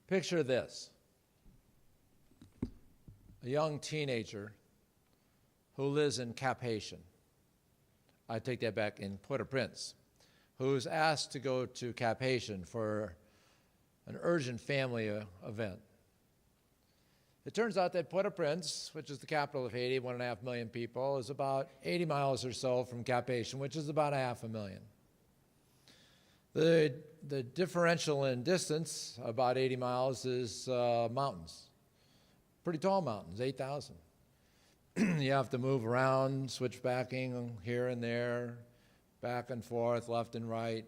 Picture this. A young teenager who lives in Cap Haitian. I take that back, in Port-au-Prince, who's asked to go to Cap Haitian for an urgent family event. It turns out that Port-au-Prince, which is the capital of Haiti, 1.5 million people, is about 80 miles or so from Cap Haitian, which is about 500,000. The differential in distance, about 80 miles, is mountains. Pretty tall mountains, 8,000. You have to move around, switchbacking here and there, back and forth, left and right.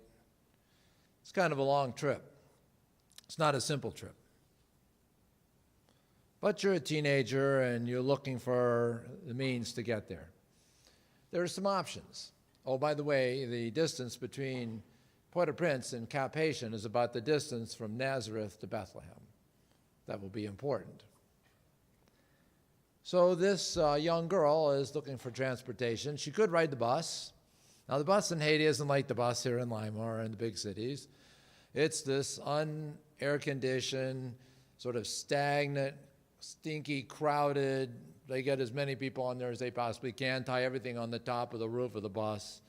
It's kind of a long trip. It's not a simple trip. But you're a teenager and you're looking for the means to get there. There are some options. Oh, by the way, the distance between Port-au-Prince and Cap Haitian is about the distance from Nazareth to Bethlehem. That will be important. So this young girl is looking for transportation. She could ride the bus. Now, the bus in Haiti isn't like the bus here in Lima or in the big cities. It's this un-air-conditioned, sort of stagnant, stinky, crowded. They get as many people on there as they possibly can, tie everything on the top of the roof of the bus,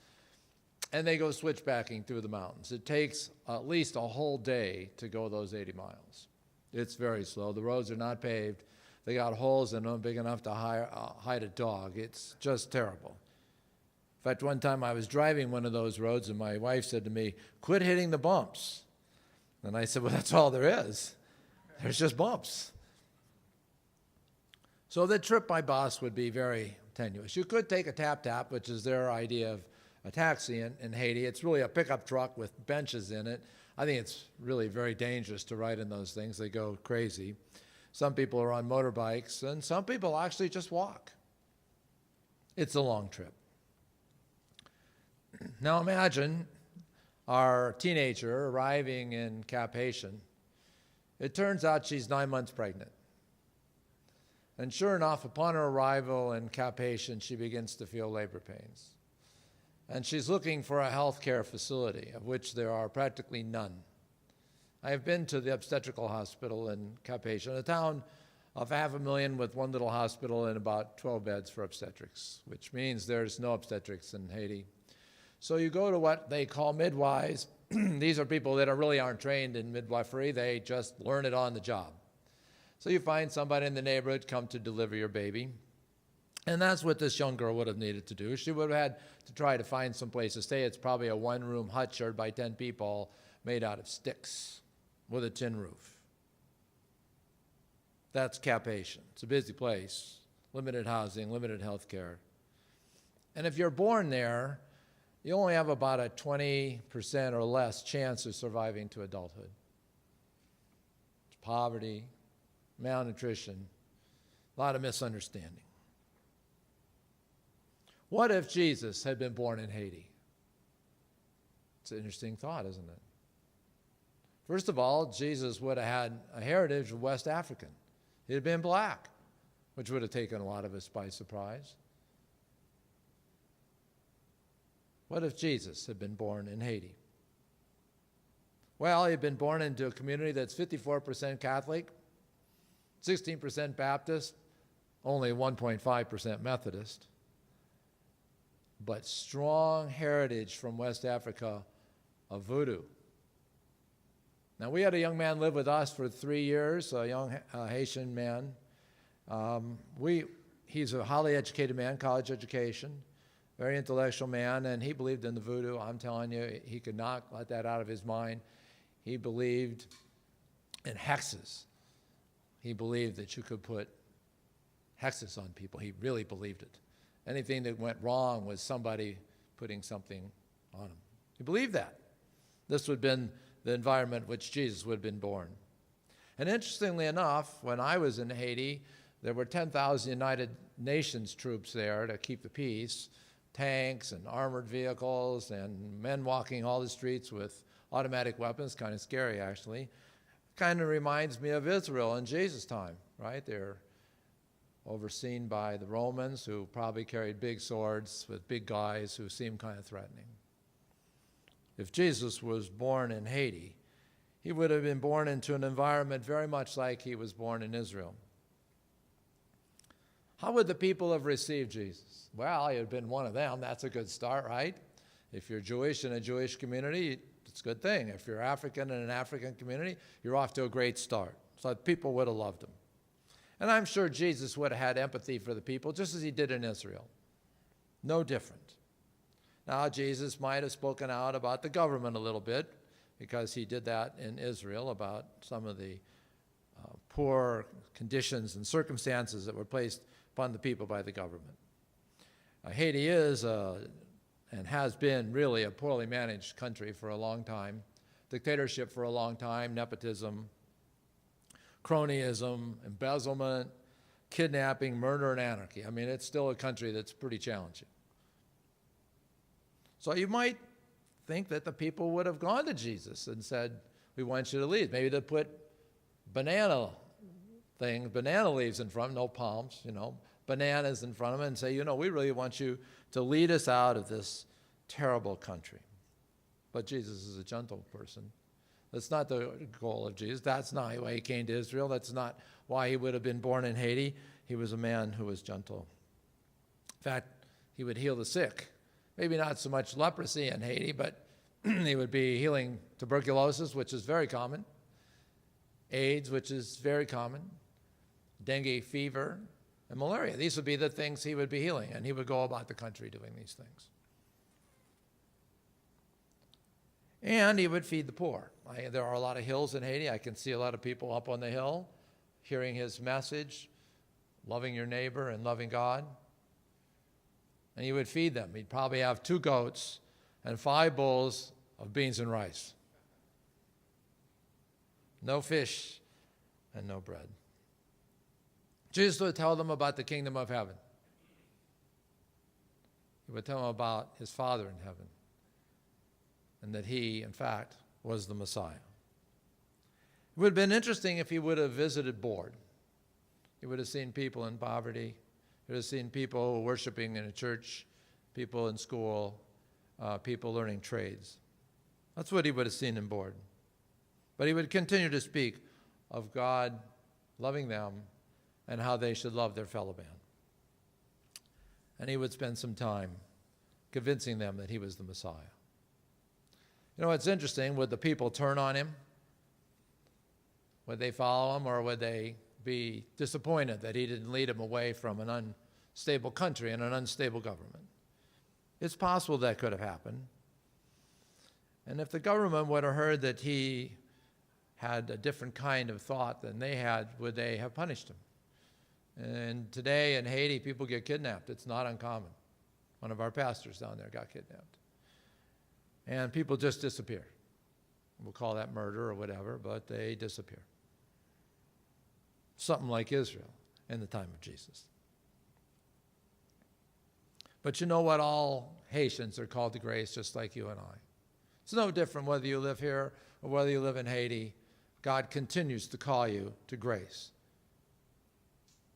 and they go switchbacking through the mountains. It takes at least a whole day to go those 80 miles. It's very slow. The roads are not paved. They got holes in them big enough to hide a dog. It's just terrible. In fact, one time I was driving one of those roads, and my wife said to me, "Quit hitting the bumps." And I said, "Well, that's all there is. There's just bumps." So the trip by bus would be very tenuous. You could take a tap-tap, which is their idea of a taxi in Haiti. It's really a pickup truck with benches in it. I think it's really very dangerous to ride in those things. They go crazy. Some people are on motorbikes, and some people actually just walk. It's a long trip. Now imagine our teenager arriving in Cap Haitian. It turns out she's 9 months pregnant. And sure enough, upon her arrival in Cap Haitian, she begins to feel labor pains. And she's looking for a health care facility, of which there are practically none. I have been to the obstetrical hospital in Cap Haitian, a town of 500,000 with one little hospital and about 12 beds for obstetrics, which means there's no obstetrics in Haiti. So you go to what they call midwives. These are people that really aren't trained in midwifery. They just learn it on the job. So you find somebody in the neighborhood come to deliver your baby. And that's what this young girl would have needed to do. She would have had to try to find some place to stay. It's probably a one-room hut shared by 10 people made out of sticks with a tin roof. That's Cap Haitian. It's a busy place, limited housing, limited health care. And if you're born there, you only have about a 20% or less chance of surviving to adulthood. It's poverty, malnutrition, a lot of misunderstanding. What if Jesus had been born in Haiti? It's an interesting thought, isn't it? First of all, Jesus would have had a heritage of West African. He had been black, which would have taken a lot of us by surprise. What if Jesus had been born in Haiti? Well, he had been born into a community that's 54% Catholic, 16% Baptist, only 1.5% Methodist, but strong heritage from West Africa of voodoo. Now, we had a young man live with us for 3 years, a young Haitian man. He's a highly educated man, college education, very intellectual man, and he believed in the voodoo. I'm telling you, he could not let that out of his mind. He believed in hexes. He believed that you could put hexes on people. He really believed it. Anything that went wrong was somebody putting something on him. He believed that. This would have been the environment in which Jesus would have been born. And interestingly enough, when I was in Haiti, there were 10,000 United Nations troops there to keep the peace, tanks and armored vehicles and men walking all the streets with automatic weapons, kind of scary actually. Kind of reminds me of Israel in Jesus' time, right? They're overseen by the Romans, who probably carried big swords with big guys who seemed kind of threatening. If Jesus was born in Haiti, he would have been born into an environment very much like he was born in Israel. How would the people have received Jesus? Well, he had been one of them. That's a good start, right? If you're Jewish in a Jewish community, it's a good thing. If you're African in an African community, you're off to a great start. So people would have loved him. And I'm sure Jesus would have had empathy for the people, just as he did in Israel. No different. Now, Jesus might have spoken out about the government a little bit, because he did that in Israel about some of the poor conditions and circumstances that were placed upon the people by the government. Haiti is and has been really a poorly managed country for a long time. Dictatorship for a long time, nepotism, cronyism, embezzlement, kidnapping, murder, and anarchy. I mean, it's still a country that's pretty challenging. So you might think that the people would have gone to Jesus and said, we want you to lead. Maybe they put banana leaves in front, no palms, bananas in front of them and say, we really want you to lead us out of this terrible country. But Jesus is a gentle person. That's not the goal of Jesus. That's not why he came to Israel. That's not why he would have been born in Haiti. He was a man who was gentle. In fact, he would heal the sick. Maybe not so much leprosy in Haiti, but he would be healing tuberculosis, which is very common, AIDS, which is very common, dengue fever, and malaria. These would be the things he would be healing, and he would go about the country doing these things. And he would feed the poor. There are a lot of hills in Haiti. I can see a lot of people up on the hill hearing his message, loving your neighbor and loving God. And he would feed them. He'd probably have 2 goats and 5 bowls of beans and rice. No fish and no bread. Jesus would tell them about the kingdom of heaven. He would tell them about his Father in heaven, and that he, in fact, was the Messiah. It would have been interesting if he would have visited bored. He would have seen people in poverty. He would have seen people worshiping in a church, people in school, people learning trades. That's what he would have seen in bored. But he would continue to speak of God loving them and how they should love their fellow man. And he would spend some time convincing them that he was the Messiah. It's interesting. Would the people turn on him? Would they follow him, or would they be disappointed that he didn't lead them away from an unstable country and an unstable government? It's possible that could have happened. And if the government would have heard that he had a different kind of thought than they had, would they have punished him? And today in Haiti, people get kidnapped. It's not uncommon. One of our pastors down there got kidnapped. And people just disappear. We'll call that murder or whatever, but they disappear. Something like Israel in the time of Jesus. But you know what? All Haitians are called to grace just like you and I. It's no different whether you live here or whether you live in Haiti. God continues to call you to grace.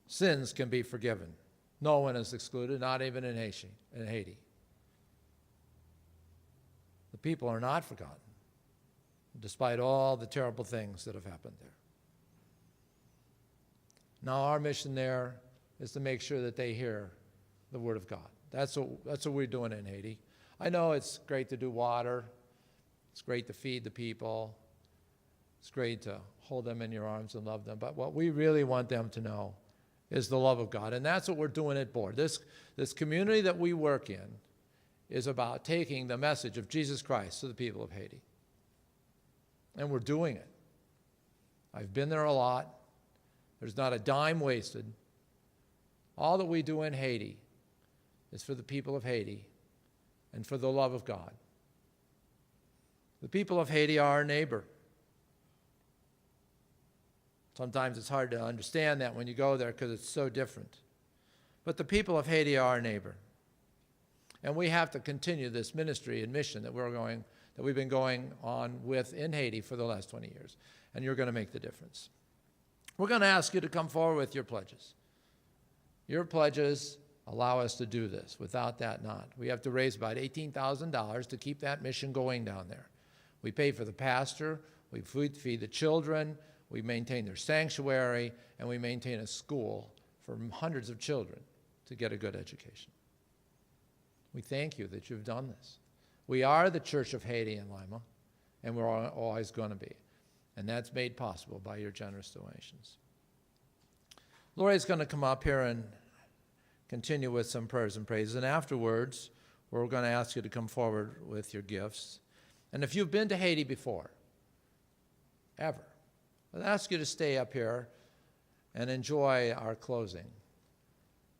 Sins can be forgiven. No one is excluded, not even in Haiti. The people are not forgotten, despite all the terrible things that have happened there. Now our mission there is to make sure that they hear the Word of God. That's what we're doing in Haiti. I know it's great to do water. It's great to feed the people. It's great to hold them in your arms and love them. But what we really want them to know is the love of God. And that's what we're doing at Board. This community that we work in is about taking the message of Jesus Christ to the people of Haiti. And we're doing it. I've been there a lot. There's not a dime wasted. All that we do in Haiti is for the people of Haiti and for the love of God. The people of Haiti are our neighbor. Sometimes it's hard to understand that when you go there because it's so different. But the people of Haiti are our neighbor. And we have to continue this ministry and mission that we've been going on with in Haiti for the last 20 years. And you're going to make the difference. We're going to ask you to come forward with your pledges. Your pledges allow us to do this. Without that, not. We have to raise about $18,000 to keep that mission going down there. We pay for the pastor. We feed the children, we maintain their sanctuary, and we maintain a school for hundreds of children to get a good education. We thank you that you've done this. We are the Church of Haiti and Lima, and we're always going to be. And that's made possible by your generous donations. Lori's going to come up here and continue with some prayers and praises, and afterwards, we're going to ask you to come forward with your gifts. And if you've been to Haiti before, ever, I'll ask you to stay up here and enjoy our closing.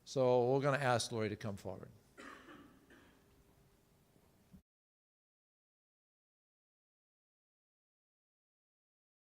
So we're going to ask Lori to come forward.